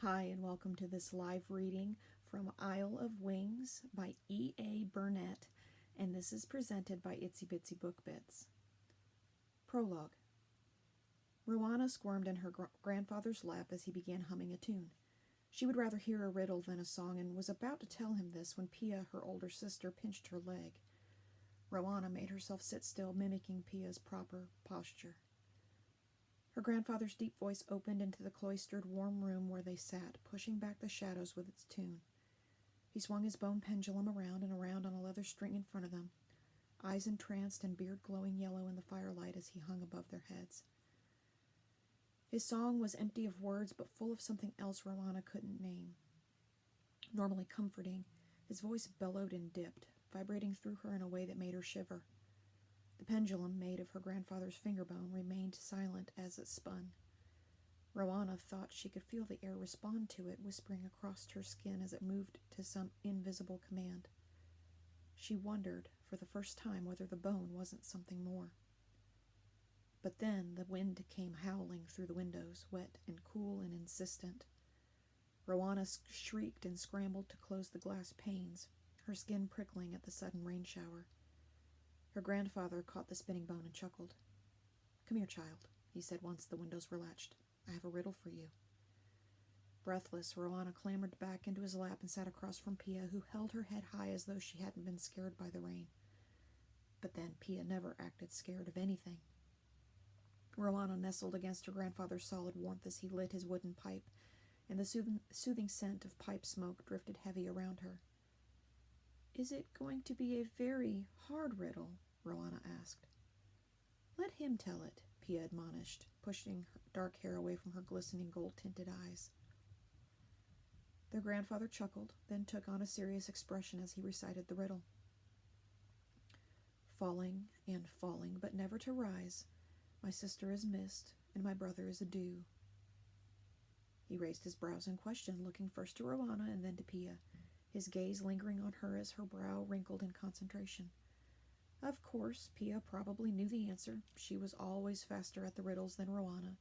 Hi, and welcome to this live reading from Isle of Wings by E.A. Burnett, and this is presented by Itsy Bitsy Book Bits. Prologue. Rowana squirmed in her grandfather's lap as he began humming a tune. She would rather hear a riddle than a song, and was about to tell him this when Pia, her older sister, pinched her leg. Rowana made herself sit still, mimicking Pia's proper posture. Her grandfather's deep voice opened into the cloistered, warm room where they sat, pushing back the shadows with its tune. He swung his bone pendulum around and around on a leather string in front of them, eyes entranced and beard glowing yellow in the firelight as he hung above their heads. His song was empty of words, but full of something else Rowana couldn't name. Normally comforting, his voice bellowed and dipped, vibrating through her in a way that made her shiver. The pendulum, made of her grandfather's finger bone, remained silent as it spun. Rowana thought she could feel the air respond to it, whispering across her skin as it moved to some invisible command. She wondered, for the first time, whether the bone wasn't something more. But then the wind came howling through the windows, wet and cool and insistent. Rowana shrieked and scrambled to close the glass panes, her skin prickling at the sudden rain shower. Her grandfather caught the spinning bone and chuckled. "Come here, child," he said once the windows were latched. "I have a riddle for you." Breathless, Rowana clambered back into his lap and sat across from Pia, who held her head high as though she hadn't been scared by the rain. But then Pia never acted scared of anything. Rowana nestled against her grandfather's solid warmth as he lit his wooden pipe, and the soothing scent of pipe smoke drifted heavy around her. "Is it going to be a very hard riddle?" Rowana asked. "Let him tell it," Pia admonished, pushing her dark hair away from her glistening gold-tinted eyes. Their grandfather chuckled, then took on a serious expression as he recited the riddle. "Falling and falling, but never to rise, my sister is mist, and my brother is a dew." He raised his brows in question, looking first to Rowana and then to Pia, his gaze lingering on her as her brow wrinkled in concentration. Of course, Pia probably knew the answer. She was always faster at the riddles than Rowana,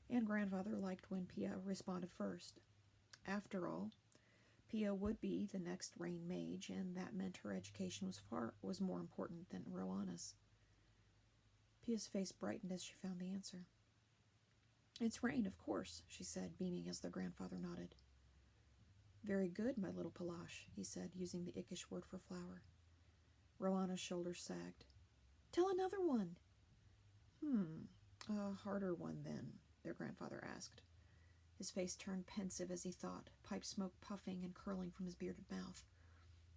and grandfather liked when Pia responded first. After all, Pia would be the next Rain Mage, and that meant her education was more important than Rowana's. Pia's face brightened as she found the answer. "It's rain, of course," she said, beaming as their grandfather nodded. "Very good, my little Palash," he said, using the Ickish word for flower. Rowana's shoulders sagged. "Tell another one." A harder one, then," their grandfather asked. His face turned pensive as he thought, pipe smoke puffing and curling from his bearded mouth.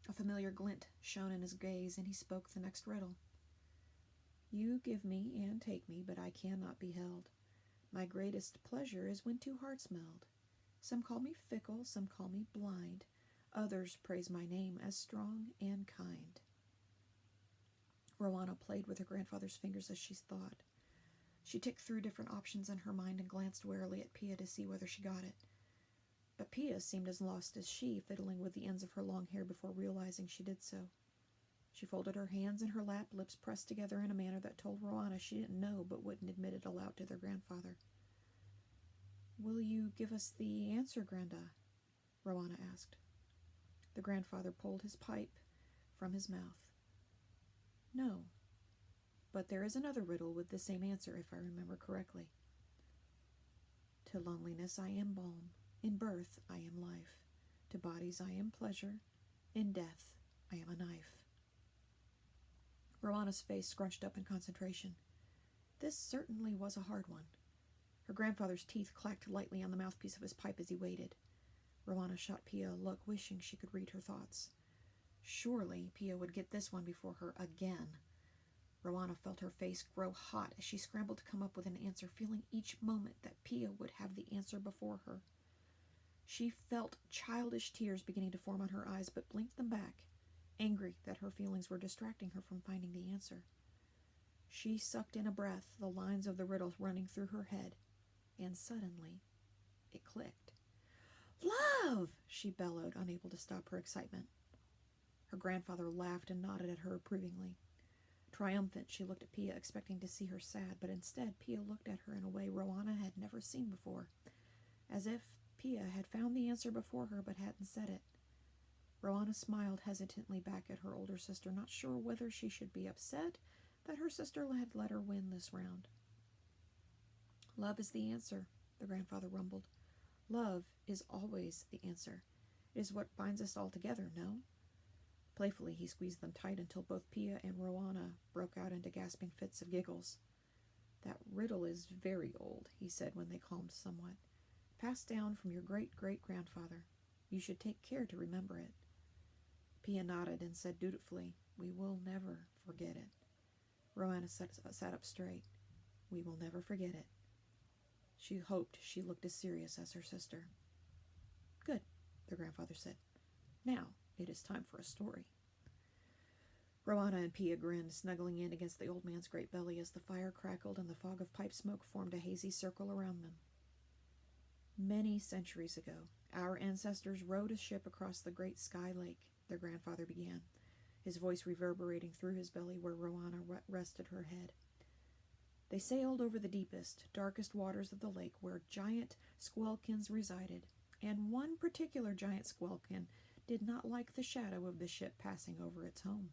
A familiar glint shone in his gaze, and he spoke the next riddle. "You give me and take me, but I cannot be held. My greatest pleasure is when two hearts meld. Some call me fickle, some call me blind. Others praise my name as strong and kind." Rowana played with her grandfather's fingers as she thought. She ticked through different options in her mind and glanced warily at Pia to see whether she got it. But Pia seemed as lost as she, fiddling with the ends of her long hair before realizing she did so. She folded her hands in her lap, lips pressed together in a manner that told Rowana she didn't know but wouldn't admit it aloud to their grandfather. "Will you give us the answer, Granda?" Rowana asked. The grandfather pulled his pipe from his mouth. "No, but there is another riddle with the same answer, if I remember correctly. To loneliness I am balm, in birth I am life, to bodies I am pleasure, in death I am a knife." Rowana's face scrunched up in concentration. This certainly was a hard one. Her grandfather's teeth clacked lightly on the mouthpiece of his pipe as he waited. Rowana shot Pia a look, wishing she could read her thoughts. Surely Pia would get this one before her again. Rowana felt her face grow hot as she scrambled to come up with an answer, feeling each moment that Pia would have the answer before her. She felt childish tears beginning to form on her eyes, but blinked them back, angry that her feelings were distracting her from finding the answer. She sucked in a breath, the lines of the riddle running through her head, and suddenly it clicked. "Love!" she bellowed, unable to stop her excitement. Her grandfather laughed and nodded at her approvingly. Triumphant, she looked at Pia, expecting to see her sad, but instead Pia looked at her in a way Rowana had never seen before, as if Pia had found the answer before her but hadn't said it. Rowana smiled hesitantly back at her older sister, not sure whether she should be upset that her sister had let her win this round. Love is the answer, the grandfather rumbled. Love is always the answer. It is what binds us all together, no? Playfully, he squeezed them tight until both Pia and Rowana broke out into gasping fits of giggles. That riddle is very old, he said when they calmed somewhat. Passed down from your great-great-grandfather. You should take care to remember it. Pia nodded and said dutifully, We will never forget it. Rowana sat up straight. We will never forget it. She hoped she looked as serious as her sister. Good, the grandfather said. Now it is time for a story. Rowana and Pia grinned, snuggling in against the old man's great belly as the fire crackled and the fog of pipe smoke formed a hazy circle around them. Many centuries ago, our ancestors rowed a ship across the great sky lake, their grandfather began, his voice reverberating through his belly where Rowana rested her head. They sailed over the deepest, darkest waters of the lake where giant squelkins resided, and one particular giant squelkin did not like the shadow of the ship passing over its home.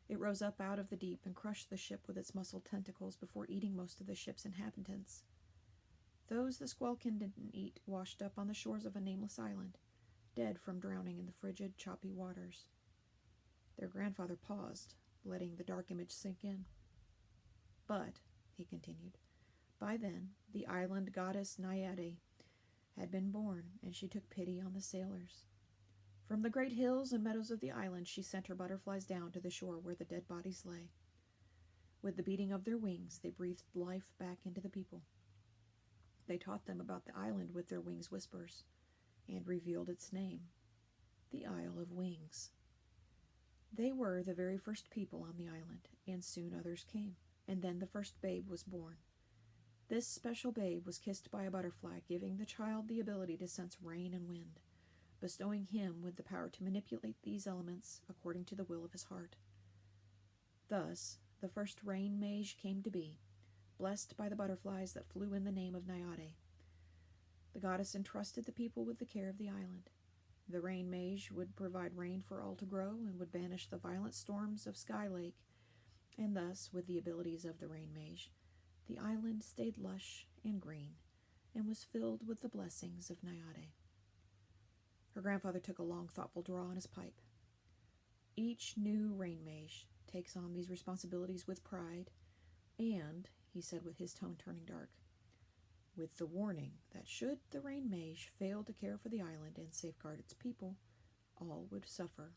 It rose up out of the deep and crushed the ship with its muscled tentacles before eating most of the ship's inhabitants. Those the squelkin didn't eat washed up on the shores of a nameless island, dead from drowning in the frigid, choppy waters. Their grandfather paused, letting the dark image sink in. But, he continued, by then the island goddess Naiade had been born, and she took pity on the sailors. From the great hills and meadows of the island she sent her butterflies down to the shore where the dead bodies lay. With the beating of their wings, they breathed life back into the people. They taught them about the island with their wings' whispers, and revealed its name, the Isle of Wings. They were the very first people on the island, and soon others came, and then the first babe was born. This special babe was kissed by a butterfly, giving the child the ability to sense rain and wind, bestowing him with the power to manipulate these elements according to the will of his heart. Thus, the first rain mage came to be, blessed by the butterflies that flew in the name of Naiade. The goddess entrusted the people with the care of the island. The rain mage would provide rain for all to grow and would banish the violent storms of Sky Lake, and thus, with the abilities of the rain mage, the island stayed lush and green and was filled with the blessings of Naiade. Her grandfather took a long, thoughtful draw on his pipe. Each new rain mage takes on these responsibilities with pride, and, he said with his tone turning dark, with the warning that should the rain mage fail to care for the island and safeguard its people, all would suffer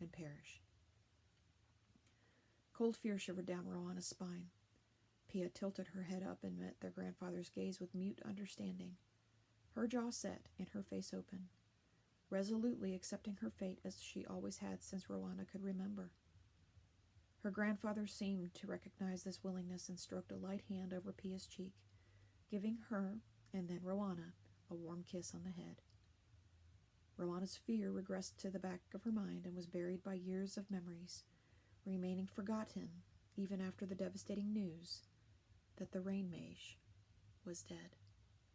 and perish. Cold fear shivered down Rowana's spine. Pia tilted her head up and met their grandfather's gaze with mute understanding. Her jaw set and her face open, resolutely accepting her fate as she always had since Rowana could remember. Her grandfather seemed to recognize this willingness and stroked a light hand over Pia's cheek, giving her, and then Rowana, a warm kiss on the head. Rowana's fear regressed to the back of her mind and was buried by years of memories, remaining forgotten even after the devastating news that the rain mage was dead.